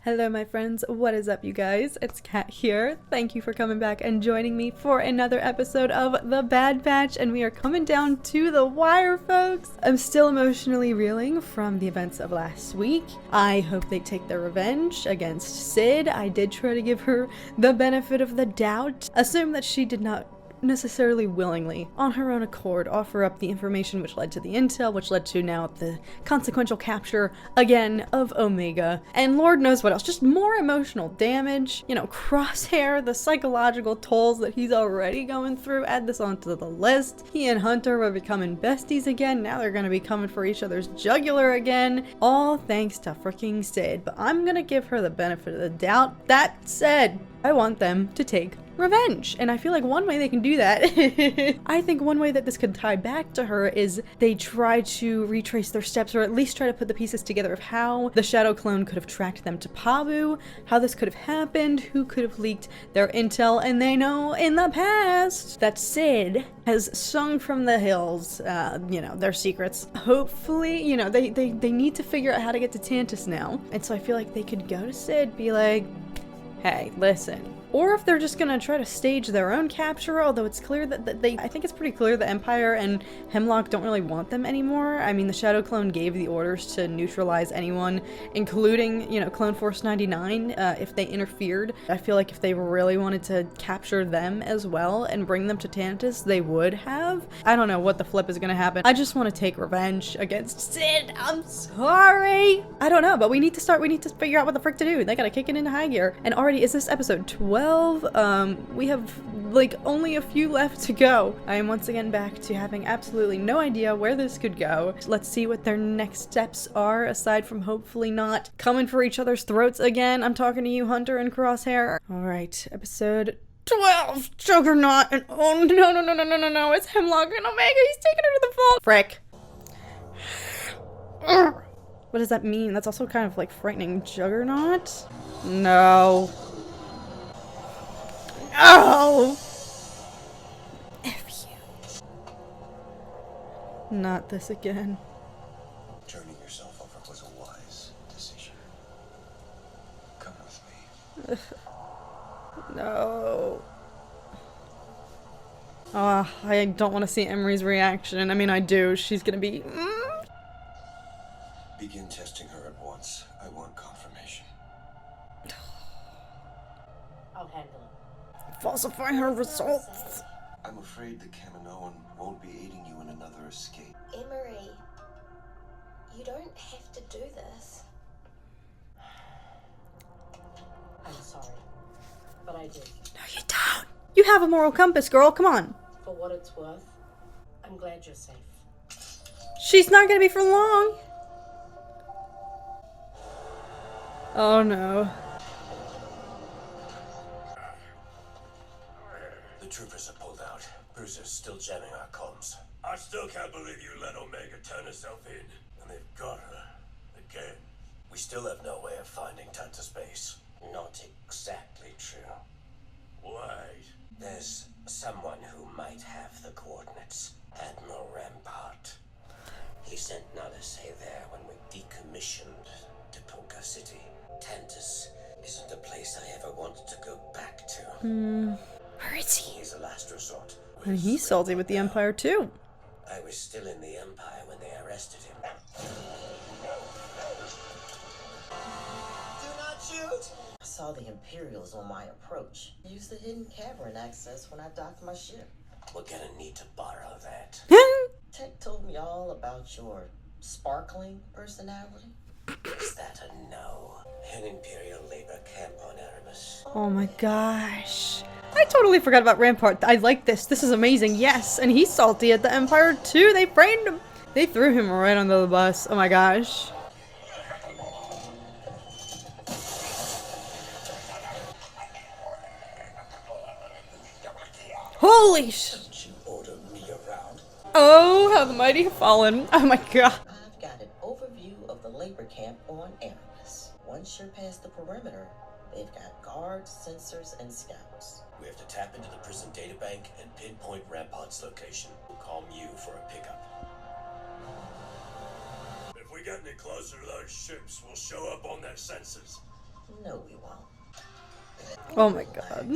Hello my friends, what is up you guys? It's Kat here. Thank you for coming back and joining me for another episode of The Bad Batch, and we are coming down to the wire, folks. I'm still emotionally reeling from the events of last week. I hope they take their revenge against Sid. I did try to give her the benefit of the doubt. Assume that she did not necessarily willingly, on her own accord, offer up the information which led to the intel, which led to now the consequential capture, again, of Omega, and Lord knows what else. Just more emotional damage, you know, Crosshair, the psychological tolls that he's already going through, add this onto the list. He and Hunter were becoming besties again, now they're gonna be coming for each other's jugular again, all thanks to freaking Sid, but I'm gonna give her the benefit of the doubt. That said, I want them to take revenge, and I feel like one way they can do that I think one way that this could tie back to her is they try to retrace their steps, or at least try to put the pieces together of how the Shadow Clone could have tracked them to Pabu, how this could have happened, who could have leaked their intel, and they know in the past that Sid has sung from the hills, you know, their secrets. Hopefully, you know, they need to figure out how to get to Tantus now, and so I feel like they could go to Sid, be like, hey, listen. Or if they're just gonna try to stage their own capture, although it's clear that I think it's pretty clear the Empire and Hemlock don't really want them anymore. I mean, the Shadow Clone gave the orders to neutralize anyone, including, you know, Clone Force 99, if they interfered. I feel like if they really wanted to capture them as well and bring them to Tantus, they would have. I don't know what the flip is gonna happen. I just want to take revenge against Sid. I'm sorry. I don't know, but we need to figure out what the frick to do. They gotta kick it into high gear. And already, is this episode 12? We have like only a few left to go. I am once again back to having absolutely no idea where this could go. Let's see what their next steps are, aside from hopefully not coming for each other's throats again. I'm talking to you, Hunter and Crosshair. Alright, episode 12, Juggernaut, and oh no, it's Hemlock and Omega, he's taking her to the vault. Frick. What does that mean? That's also kind of like frightening. Juggernaut? No. Oh! F you. Not this again. Turning yourself over was a wise decision. Come with me. No. I don't want to see Emery's reaction. I mean, I do. She's gonna be... Begin testing her at once. I want confirmation. I'll handle it. Falsify her results. I'm afraid the Kaminoan won't be aiding you in another escape. Emery, you don't have to do this. I'm sorry, but I did. No, you don't. You have a moral compass, girl. Come on. For what it's worth, I'm glad you're safe. She's not gonna be for long. Oh no. The troopers have pulled out. Bruiser's still jamming our comms. I still can't believe you let Omega turn herself in. And they've got her. Again. We still have no way of finding Tantus base. Not exactly true. Why? There's someone who might have the coordinates. Admiral Rampart. He sent Nadase there when we decommissioned Tepunka City. Tantus isn't a place I ever wanted to go back to. Where is he? He's a last resort. And he's salty with the Empire too. I was still in the Empire when they arrested him. Do not shoot! I saw the Imperials on my approach. Used the hidden cavern access when I docked my ship. We're gonna need to borrow that. Tech told me all about your sparkling personality. Is that a no? An Imperial labor camp on Erebus. Oh my gosh. I totally forgot about Rampart. I like this. This is amazing. Yes. And he's salty at the Empire too. They framed him. They threw him right under the bus. Oh my gosh. Holy sh... Didn't you order me around? Oh, how the mighty have fallen. Oh my god. I've got an overview of the labor camp on Erebus. Once you're past the perimeter, they've got guards, sensors, and scouts. We have to tap into the prison databank and pinpoint Rampart's location. We'll call Mew for a pickup. If we get any closer to those ships, we'll show up on their sensors. No, we won't. Oh my god.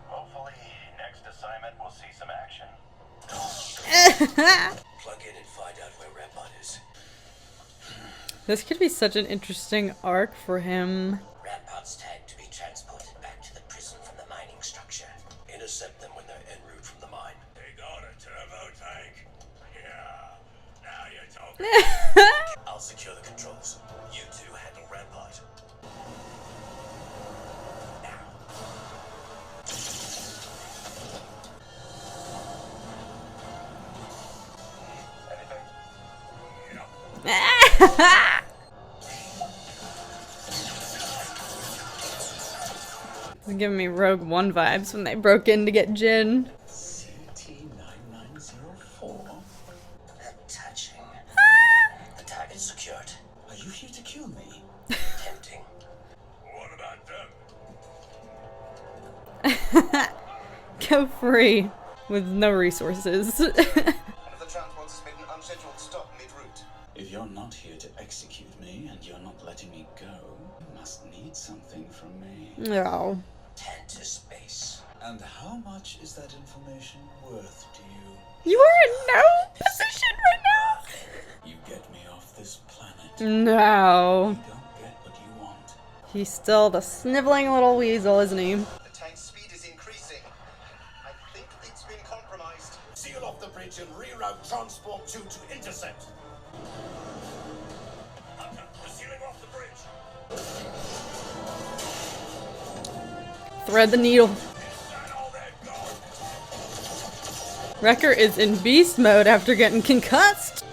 Hopefully, next assignment we'll see some action. Plug in and find out where Rampart is. This could be such an interesting arc for him. Rampart's tagged to be transported back to the prison from the mining structure. Intercept them when they're en route from the mine. They got a turbo tank. Yeah, now you're talking. I'll secure the controls. You two handle Rampart. Now. Anything? Yeah. It's giving me Rogue One vibes when they broke in to get Jin. CT-9904. Touching. The target's secured. Are you here to kill me? Tempting. What about them? Go free with no resources. One of the transports has made an unscheduled stop mid-route. If you're not here to execute me and you're not letting me go, you must need something from me. No. Tend to space. And how much is that information worth to you? You are in no position right You get me off this planet. now. No. You don't get what you want. He's still the sniveling little weasel, isn't he? The tank's speed is increasing. I think it's been compromised. Seal off the bridge and reroute Transport 2 to intercept. Hunter, we're sealing off the bridge. Thread the needle. Is that all they've got? Wrecker is in beast mode after getting concussed.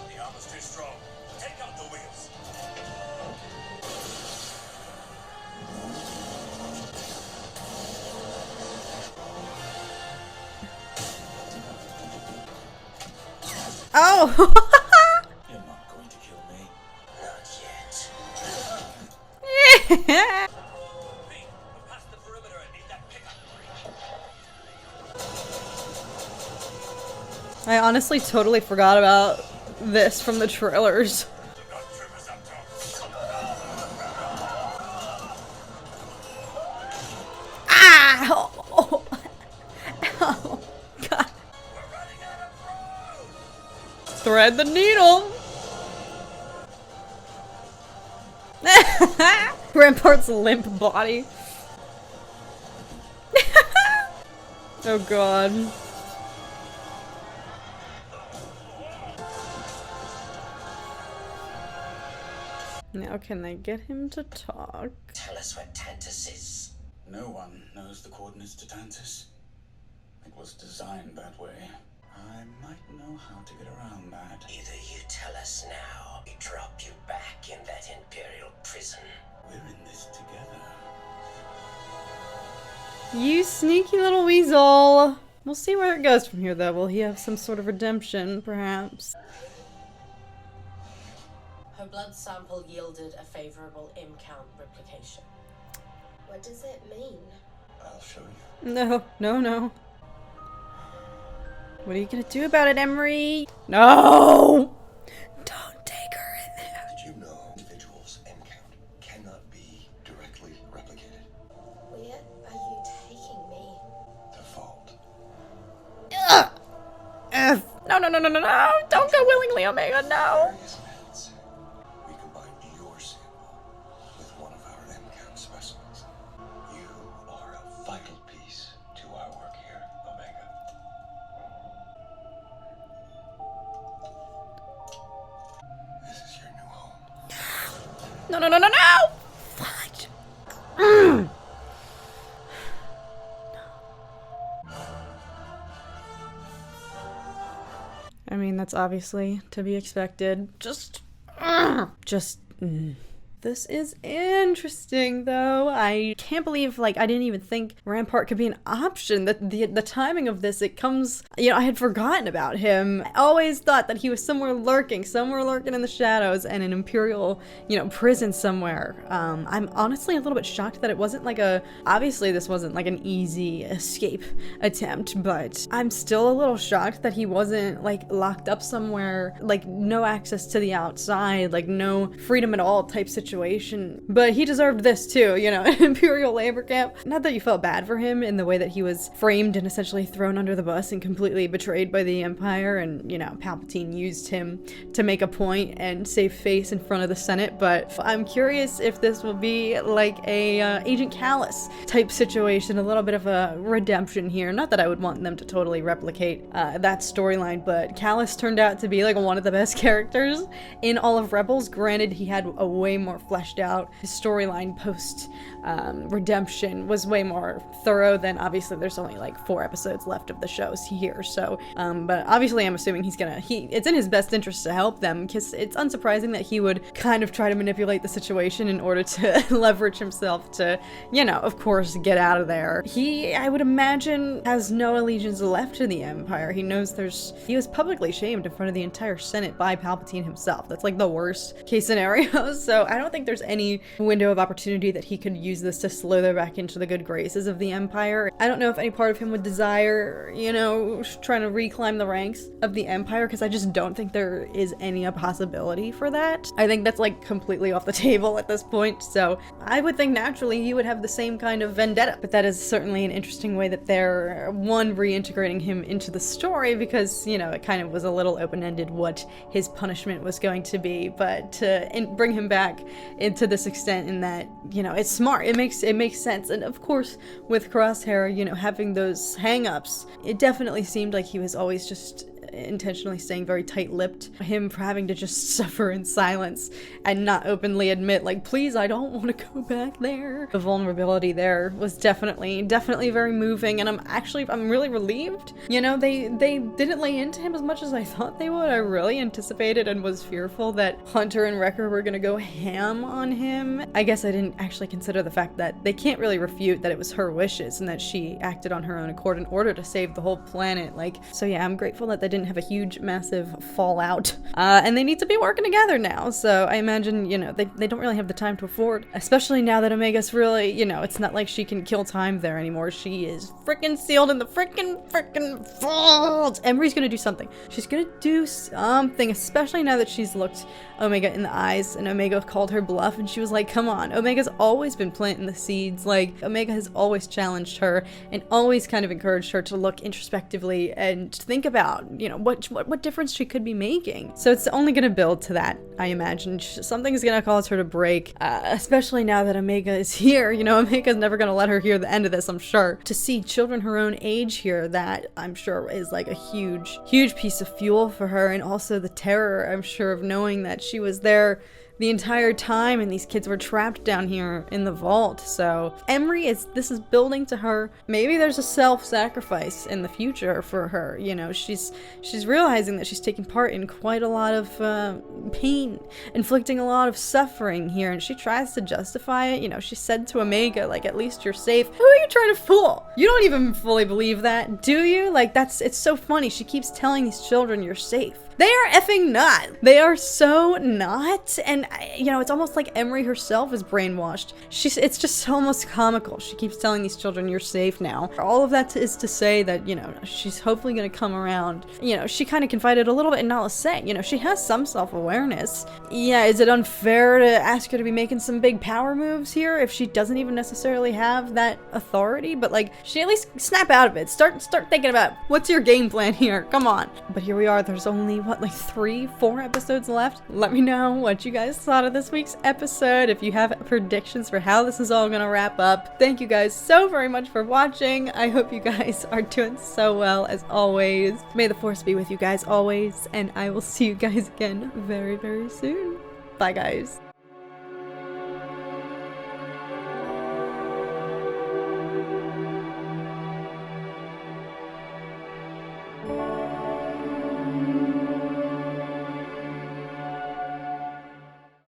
The armor's too strong. Take out the wheels. Oh! You're not going to kill me. Not yet. Yeah. Bane, we're past the perimeter and need that pickup. I honestly totally forgot about this from the trailers. We've got troopers up top. Ah! Oh, oh. God. We're running out of road. Thread the needle. Rampart's limp body. Oh god. Now can I get him to talk? Tell us where Tantus is. No one knows the coordinates to Tantus. It was designed that way. I might know how to get around that. Either you tell us now, we drop you back in that Imperial prison. We're in this together. You sneaky little weasel. We'll see where it goes from here, though. Will he have some sort of redemption, perhaps? Her blood sample yielded a favorable M count replication. What does that mean? I'll show you. No, no, no. What are you gonna do about it, Emery? No! Don't take her in there. Did you know individuals' M count cannot be directly replicated? Where are you taking me? The vault. Ugh. F. No, no, no, no, no, no! Don't go willingly, Omega, no! Various meds. We combined your sample with one of our M count specimens. You are a vital piece to our work here, Omega. This is your new home. No, no, no, no, no! Fudge. Mm. I mean, that's obviously to be expected. Just This is interesting, though. I can't believe, like, I didn't even think Rampart could be an option. The timing of this, it comes, you know, I had forgotten about him. I always thought that he was somewhere lurking in the shadows and an Imperial, you know, prison somewhere. I'm honestly a little bit shocked that it wasn't like obviously this wasn't like an easy escape attempt, but I'm still a little shocked that he wasn't, like, locked up somewhere, like, no access to the outside, like, no freedom at all type situation. But he deserved this too, you know, an Imperial labor camp. Not that you felt bad for him in the way that he was framed and essentially thrown under the bus and completely betrayed by the Empire, and, you know, Palpatine used him to make a point and save face in front of the Senate. But I'm curious if this will be like a Agent Callus type situation, a little bit of a redemption here. Not that I would want them to totally replicate that storyline, but Callus turned out to be like one of the best characters in all of Rebels. Granted, he had a way more fleshed out storyline post redemption, was way more thorough than, obviously there's only like 4 episodes left of the shows here, so but obviously I'm assuming it's in his best interest to help them, because it's unsurprising that he would kind of try to manipulate the situation in order to leverage himself to, you know, of course, get out of there. He, I would imagine, has no allegiance left to the Empire. He knows he was publicly shamed in front of the entire Senate by Palpatine himself. That's like the worst case scenario, so I don't think there's any window of opportunity that he could use this to slither back into the good graces of the Empire. I don't know if any part of him would desire, you know, trying to reclimb the ranks of the Empire, because I just don't think there is any possibility for that. I think that's like completely off the table at this point, so I would think naturally he would have the same kind of vendetta. But that is certainly an interesting way that they're, one, reintegrating him into the story, because, you know, it kind of was a little open-ended what his punishment was going to be, but to bring him back into this extent in that, you know, it's smart. It makes sense. And of course, with Crosshair, you know, having those hang-ups, it definitely seemed like he was always just intentionally staying very tight-lipped. Him having to just suffer in silence and not openly admit, like, please, I don't want to go back there. The vulnerability there was definitely very moving, and I'm really relieved. You know, they didn't lay into him as much as I thought they would. I really anticipated and was fearful that Hunter and Wrecker were gonna go ham on him. I guess I didn't actually consider the fact that they can't really refute that it was her wishes and that she acted on her own accord in order to save the whole planet. Like, so yeah, I'm grateful that they didn't have a huge, massive fallout. And they need to be working together now, so I imagine, you know, they don't really have the time to afford, especially now that Omega's really, you know, it's not like she can kill time there anymore. She is freaking sealed in the freaking vault. Emery's gonna do something. She's gonna do something, especially now that she's looked Omega in the eyes and Omega called her bluff and she was like, come on. Omega's always been planting the seeds. Like, Omega has always challenged her and always kind of encouraged her to look introspectively and think about, you know, what difference she could be making. So it's only gonna build to that, I imagine. Something's gonna cause her to break, especially now that Omega is here. You know, Omega's never gonna let her hear the end of this, I'm sure. To see children her own age here, that I'm sure is like a huge piece of fuel for her, and also the terror, I'm sure, of knowing that she was there the entire time and these kids were trapped down here in the vault. So Emery this is building to her. Maybe there's a self-sacrifice in the future for her. You know, she's realizing that she's taking part in quite a lot of pain, inflicting a lot of suffering here, and she tries to justify it. You know, she said to Omega, like, at least you're safe. Who are you trying to fool? You don't even fully believe that, do you? Like, it's so funny. She keeps telling these children you're safe. They are effing not. They are so not. And, you know, it's almost like Emery herself is brainwashed. It's just almost comical. She keeps telling these children, you're safe now. All of that is to say that, you know, she's hopefully going to come around. You know, she kind of confided a little bit in Nala's saying, you know, she has some self-awareness. Yeah, is it unfair to ask her to be making some big power moves here if she doesn't even necessarily have that authority? But, like, she at least snap out of it. Start thinking about what's your game plan here. Come on. But here we are. There's only what, like 3-4 episodes left? Let me know what you guys thought of this week's episode, if you have predictions for how this is all gonna wrap up. Thank you guys so very much for watching. I hope you guys are doing so well as always. May the force be with you guys always, and I will see you guys again very, very soon. Bye guys.